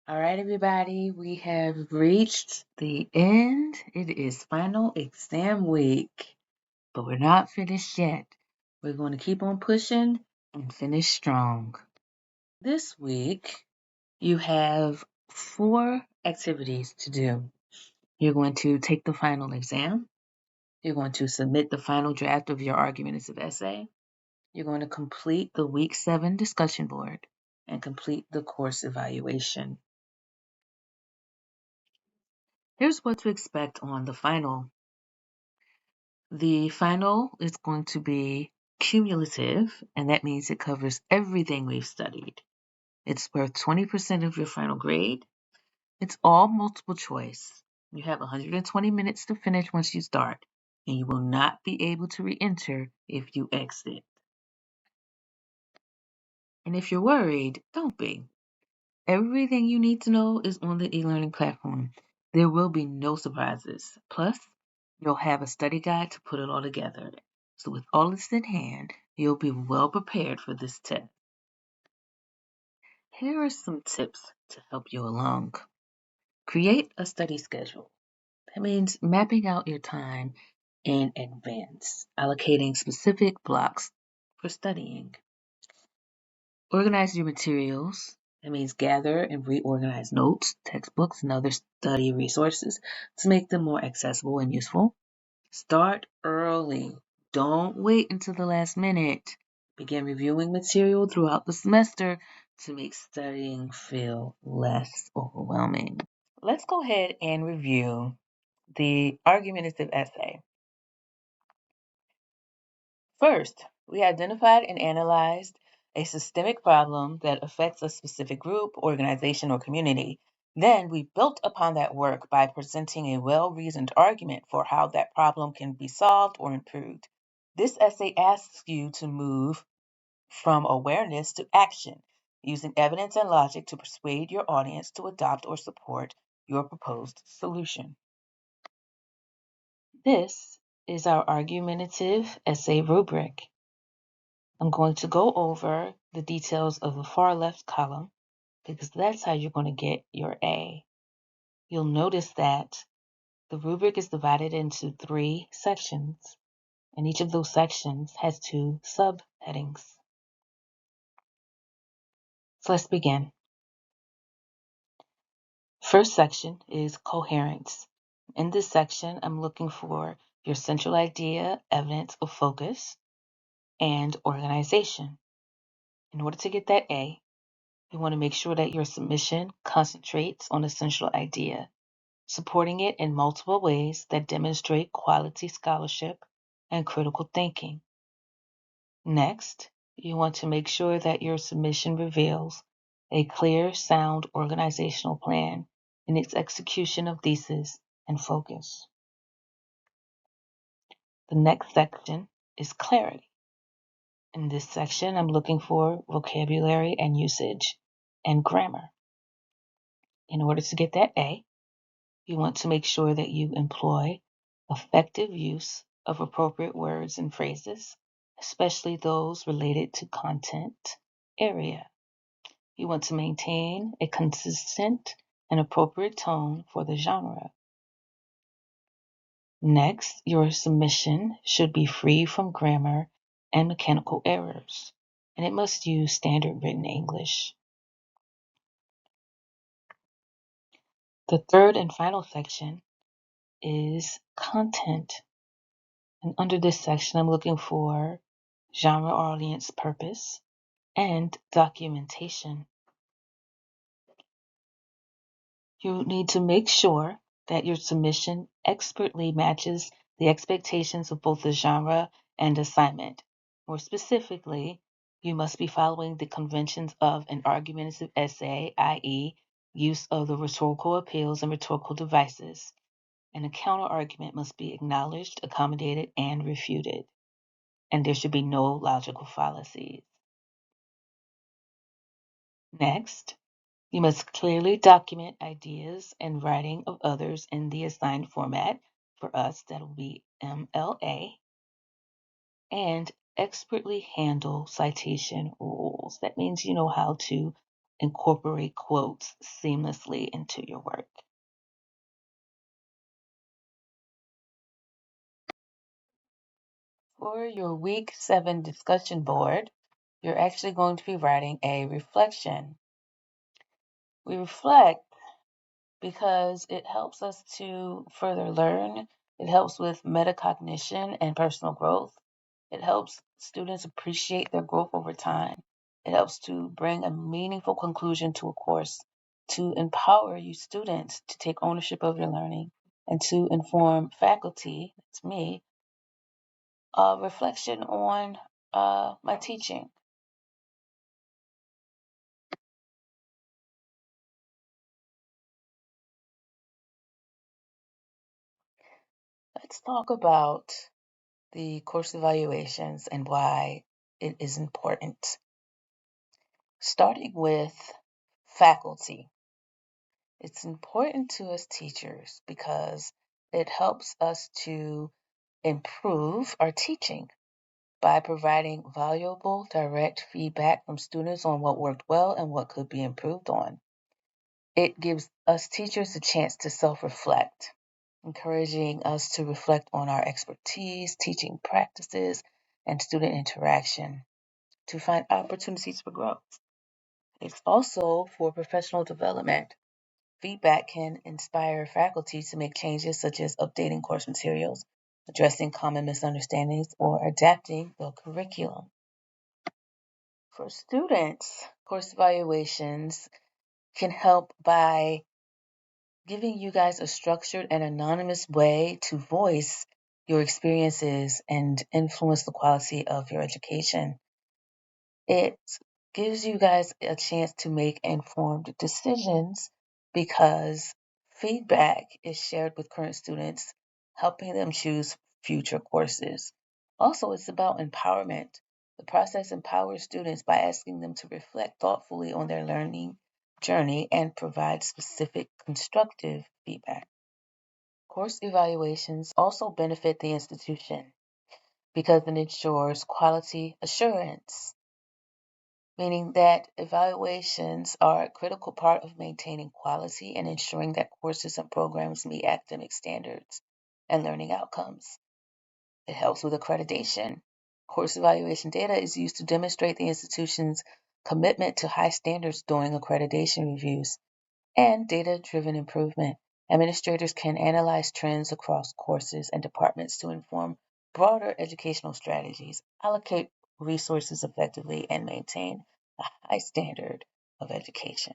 All right, everybody, we have reached the end. It is final exam week, but we're not finished yet. We're going to keep on pushing and finish strong. This week, you have 4 activities to do. You're going to take the final exam. You're going to submit the final draft of your argumentative essay. You're going to complete the week 7 discussion board and complete the course evaluation. Here's what to expect on the final. The final is going to be cumulative, and that means it covers everything we've studied. It's worth 20% of your final grade. It's all multiple choice. You have 120 minutes to finish once you start, and you will not be able to re-enter if you exit. And if you're worried, don't be. Everything you need to know is on the e-learning platform. There will be no surprises. Plus, you'll have a study guide to put it all together. So with all this in hand, you'll be well prepared for this test. Here are some tips to help you along. Create a study schedule. That means mapping out your time in advance, allocating specific blocks for studying. Organize your materials. That means gather and reorganize notes, textbooks, and other study resources to make them more accessible and useful. Start early. Don't wait until the last minute. Begin reviewing material throughout the semester to make studying feel less overwhelming. Let's go ahead and review the argumentative essay. First, we identified and analyzed a systemic problem that affects a specific group, organization, or community. Then we built upon that work by presenting a well-reasoned argument for how that problem can be solved or improved. This essay asks you to move from awareness to action, using evidence and logic to persuade your audience to adopt or support your proposed solution. This is our argumentative essay rubric. I'm going to go over the details of the far left column because that's how you're going to get your A. You'll notice that the rubric is divided into 3 sections, and each of those sections has 2 subheadings. So let's begin. First section is coherence. In this section, I'm looking for your central idea, evidence of focus, and organization. In order to get that A, you want to make sure that your submission concentrates on the central idea, supporting it in multiple ways that demonstrate quality scholarship and critical thinking. Next, you want to make sure that your submission reveals a clear, sound organizational plan in its execution of thesis and focus. The next section is clarity. In this section, I'm looking for vocabulary and usage and grammar. In order to get that A, you want to make sure that you employ effective use of appropriate words and phrases, especially those related to content area. You want to maintain a consistent and appropriate tone for the genre. Next, your submission should be free from grammar and mechanical errors, and it must use standard written English. The third and final section is content. And under this section, I'm looking for genre, audience, purpose, and documentation. You need to make sure that your submission expertly matches the expectations of both the genre and assignment. More specifically, you must be following the conventions of an argumentative essay, i.e., use of the rhetorical appeals and rhetorical devices. And a counter-argument must be acknowledged, accommodated, and refuted. And there should be no logical fallacies. Next, you must clearly document ideas and writing of others in the assigned format. For us, that'll be MLA. And expertly handle citation rules. That means you know how to incorporate quotes seamlessly into your work. For your week 7 discussion board, you're actually going to be writing a reflection. We reflect because it helps us to further learn. It helps with metacognition and personal growth. It helps students appreciate their growth over time. It helps to bring a meaningful conclusion to a course, to empower you students to take ownership of your learning, and to inform faculty, that's me, reflection on my teaching. Let's talk about the course evaluations and why it is important. Starting with faculty. It's important to us teachers because it helps us to improve our teaching by providing valuable direct feedback from students on what worked well and what could be improved on. It gives us teachers a chance to self-reflect, encouraging us to reflect on our expertise, teaching practices, and student interaction to find opportunities for growth. It's also for professional development. Feedback can inspire faculty to make changes such as updating course materials, addressing common misunderstandings, or adapting the curriculum. For students, course evaluations can help by giving you guys a structured and anonymous way to voice your experiences and influence the quality of your education. It gives you guys a chance to make informed decisions because feedback is shared with current students, helping them choose future courses. Also, it's about empowerment. The process empowers students by asking them to reflect thoughtfully on their learning journey and provide specific constructive feedback. Course evaluations also benefit the institution because it ensures quality assurance, meaning that evaluations are a critical part of maintaining quality and ensuring that courses and programs meet academic standards and learning outcomes. It helps with accreditation. Course evaluation data is used to demonstrate the institution's commitment to high standards during accreditation reviews and data-driven improvement. Administrators can analyze trends across courses and departments to inform broader educational strategies, allocate resources effectively, and maintain a high standard of education.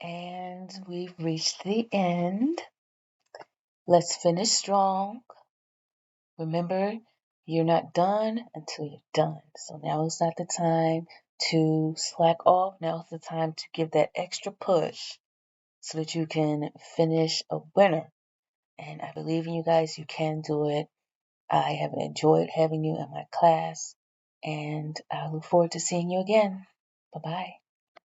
And we've reached the end. Let's finish strong. Remember, you're not done until you're done. So now is not the time to slack off. Now is the time to give that extra push so that you can finish a winner. And I believe in you guys. You can do it. I have enjoyed having you in my class, and I look forward to seeing you again. Bye bye.